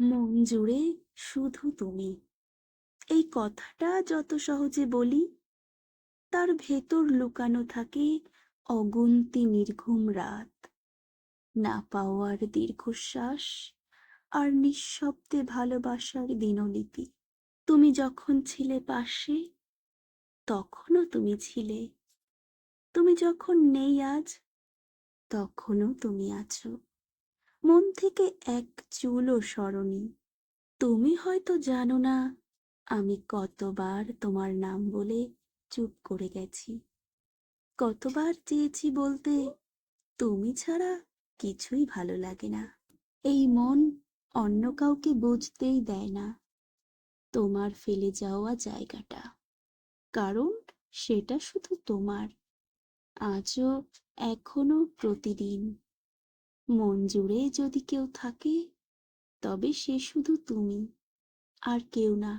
মন জুড়ে শুধু তুমি, এই কথাটা যত সহজে বলি, তার ভেতর লুকানো থাকে অগুন্তি নির্ঘুম রাত, না পাওয়ার দীর্ঘশ্বাস, আর নিঃশব্দে ভালোবাসার দিনলিপি। তুমি যখন ছিলে পাশে, তখনও তুমি ছিলে। তুমি যখন নেই আজ, তখনও তুমি আছো। মন থেকে এক চুলও সরনি। তুমি হয়তো জানো না আমি কতবার তোমার নাম বলে চুপ করে গেছি, কতবার চেয়েছি বলতে তুমি ছাড়া কিছুই ভালো লাগে না। এই মন অন্য কাউকে বুঝতেই দেয় না তোমার ফেলে যাওয়া জায়গাটা, কারণ সেটা শুধু তোমার। আজও, এখনো, প্রতিদিন মন জুড়ে যদি কেউ থাকে, তবে সে শুধু তুমি, আর কেউ না।